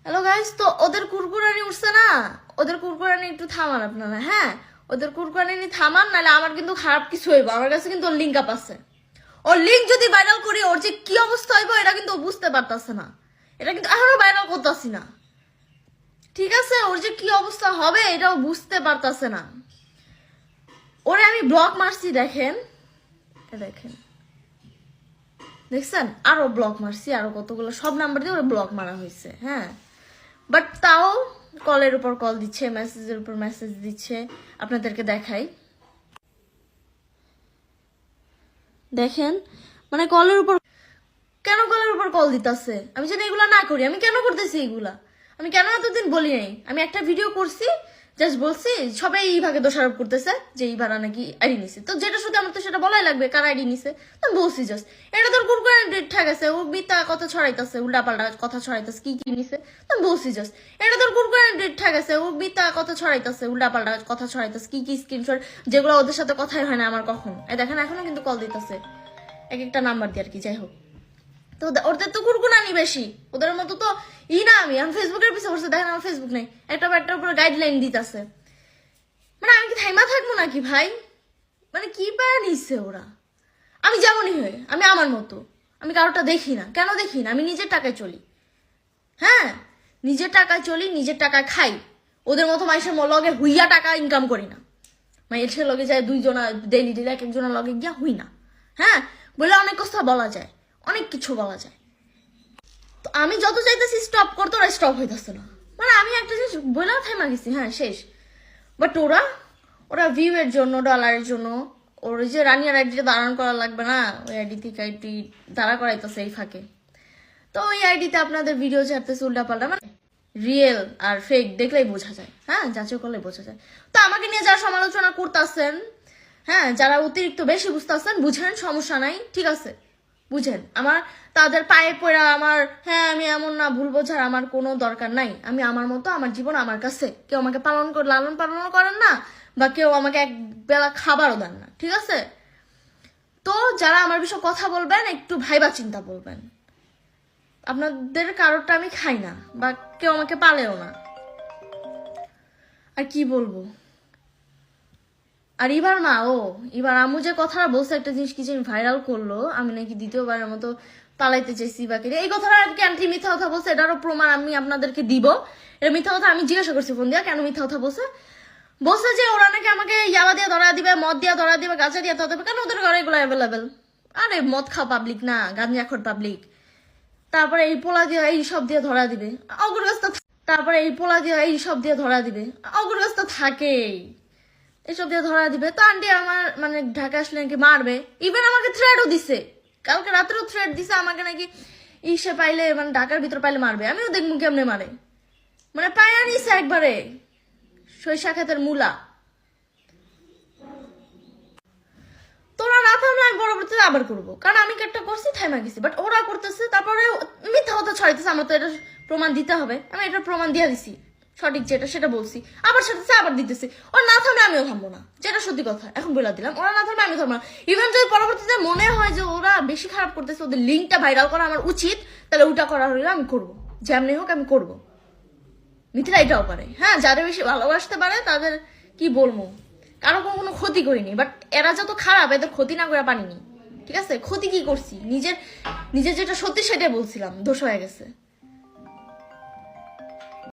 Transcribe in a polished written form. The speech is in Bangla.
হ্যালো গাইস, তো ওদের কুরকুরানি উঠছে না, ওদের কুরকুরানি একটু থামান আপনারা। হ্যাঁ, ওদের কুরকুরানি থামান, নাহলে আমার কিন্তু খারাপ কিছু হইব। আমার কাছে কিন্তু ওর লিঙ্ক আপ আছে। ওর লিঙ্ক যদি ভাইরাল করি ওর যে কি অবস্থা হইব এটা কিন্তু ও বুঝতে পারতাছে না। এটা কিন্তু এখনো ভাইরাল করতেছি না, ঠিক আছে? ওর যে কি অবস্থা হবে এটাও বুঝতে পারতাছে না। ওরে আমি ব্লক মারছি, দেখেন দেখেন, দেখছেন? আরো ব্লক মারছি, আরো কতগুলো সব নাম্বার দিয়ে ওরা ব্লক মারা হয়েছে। হ্যাঁ, বাট তাও কলের উপর কল দিচ্ছে, মেসেজের উপর মেসেজ দিচ্ছে। আপনাদেরকে দেখাই, দেখেন, মানে কলের উপর কেন কলের উপর কল দিতেছে। আমি জানি এগুলা না করি, আমি কেন করতেছি এগুলা? আমি কেন এতদিন বলি নাই? আমি একটা ভিডিও করছি, জাস্ট বলছি সবাই এইভাবে দোষারোপ করতেছে যে এইবার নাকি আইডি নিছে। তো যেটা শুধু আমার তো সেটা বলাই লাগবে, কার আইডি নিছে। তো বলছি জাস্ট এটা তোর কুরকুরে ডেট ঠেকেছে, ও মিথ্যা কথা ছড়াইতেছে, উল্টাপাল্টা কথা ছড়াইতেছে। কি কি নিছে তো বলছি জাস্ট এটা তোর কুরকুরে ডেট ঠেকেছে, ও মিথ্যা কথা ছড়াইতেছে, উল্টাপাল্টা কথা ছড়াইতেছে। কি কি স্ক্রিনশট যেগুলো ওদের সাথে কথাই হয় না আমার কখন। এই দেখেন এখনো কিন্তু কল দিতেছে এক একটা নাম্বার দিয়ে আর কি। যাই হোক, তো ওদের তো কুরকুরানি বেশি, ওদের মতো তো না। আমি ফেসবুকের পিছিয়ে পড়ছে, দেখেন আমার ফেসবুক নেই, একটার উপর গাইডলাইন দিতেছে। মানে আমি কি থাইমা থাকবো নাকি ভাই? মানে কি পায় নিচ্ছে ওরা? আমি যেমনই হয়ে, আমি আমার মতো, আমি কারোটা দেখি না। কেন দেখি না? আমি নিজের টাকায় চলি। হ্যাঁ, নিজের টাকায় চলি, নিজের টাকায় খাই। ওদের মতো মানুষের লগে হুইয়া টাকা ইনকাম করি না। মানুষের লগে যায় দুইজনা ডেলি ডেলি এক একজনের লগে গিয়া হুই না। হ্যাঁ, বলে অনেক কথা বলা যায়, অনেক কিছু বলা যায়। তো আমি যত চাইতেছি স্টপ করতে, ওরা স্টপ হইতেছে না। মানে আমি একটা জিনিস বলেও থাইমা গেছি, হ্যাঁ শেষ। বাট ওরা ওরা ভিউ এর জন্য, ডলারের জন্য, ওর যে রানিয়ার আইডিটা দাঁড়ান করা লাগবে না, ওই আইডি থেকে আইডি দাঁড়া করাইতেছে এই ফাঁকে। তো ওই আইডিতে আপনাদের ভিডিও ছাড়তেছে উল্টাপাল্টা, মানে রিয়েল আর ফেক দেখলেই বোঝা যায়। হ্যাঁ, যাচাই করলে বোঝা যায়। তো আমাকে নিয়ে যারা সমালোচনা করতেছেন, হ্যাঁ, যারা অতিরিক্ত বেশি বুঝতেছেন, বুঝেন, সমস্যা নাই, ঠিক আছে, বুঝেন। আমার তাদের পায়ে পড়া আমার, হ্যাঁ আমি এমন না, ভুল বোঝার আমার কোনো দরকার নাই। আমি আমার মতো, আমার জীবন আমার কাছে। কেউ আমাকে লালন পালন করেন না, বা কেউ আমাকে এক বেলা খাবারও দেন না, ঠিক আছে? তো যারা আমার বিষয়ে কথা বলবেন একটু ভাইবা চিন্তা বলবেন। আপনাদের কারোরটা আমি খাই না, বা কেউ আমাকে পালেও না। আর কি বলবো? আর এবার মা, এবার আম্মু যে কথাটা বলছে, একটা জিনিস কি যেন ভাইরাল করলো, আমি নাকি দ্বিতীয়বারের মতো পালাইতে চাইছি বা কিনা, এই কথাটা আর কি আন্টি মিথ্যা কথা বলছে, এটারও প্রমাণ আমি আপনাদেরকে দিব। এটা মিথ্যা কথা। আমি জিজ্ঞাসা করছি ফোন দিয়া কেন মিথ্যা কথা বলছে। বলছে যে ওরা নাকি আমাকে ইয়াবা দিয়ে ধরা দিবে, মদ দিয়া ধরা দিবে, গাঁজা দিয়া ধরা দিবে। কেন ওদের ঘরে এগুলো অ্যাভেলেবেল? আরে মদ খাও পাবলিক না, গাঁজা খোর পাবলিক। তারপরে এই পোলা দিয়ে এই সব দিয়ে ধরা দিবে, অগরগাছটা। তারপরে এই পোলা দিয়ে এই সব দিয়ে ধরা দিবে, অগরগাছটা থাকেই, এসব দিয়ে ধরা দিবে। তো আন্টি আমার মানে ঢাকা আসলে নাকি মারবে, ইভেন আমাকে থ্রেটও দিছে। কালকে রাত্রেও থ্রেট দিছে আমাকে, নাকি ইসে পাইলে, মানে ঢাকার ভিতর পাইলে মারবে। আমিও দেখবো কেমনে মারে। মানে পায়া নিছে একবারে সরিষা ক্ষেতের মূলা। তোরা না থামলে আমি পরবর্তীতে আবার করবো, কারণ আমি একটা করছি, থাইমা গেছি। বাট ওরা করতেছে, তারপরে মিথ্যা কথা ছড়াইতেছে। আমার তো এটা প্রমাণ দিতে হবে, আমি এটা প্রমাণ দিয়ে দিছি, সঠিক যেটা সেটা বলছি। আবার সেটা আবার দিতেছি। ওরা না থামলে আমিও থামবো না, যেটা সত্যি কথা এখন বলে দিলাম। ওরা না থামলে আমি থামবো না। ইভেন যদি পরবর্তীতে মনে হয় যে ওরা বেশি খারাপ করতেছে, ওদের লিঙ্কটা ভাইরাল করা আমার উচিত, তাহলে ওটা করা হলে আমি করবো, যেমনি হোক আমি করবো। মিথিলা এটাও পারে। হ্যাঁ, যারা বেশি ভালোবাসতে পারে তাদের কি বলবো, কারো কোনো ক্ষতি করিনি। বাট এরা যত খারাপ, এদের ক্ষতি না করে পারিনি, ঠিক আছে? ক্ষতি কি করছি? নিজের নিজের যেটা সত্যি সেটাই বলছিলাম, দোষ হয়ে গেছে।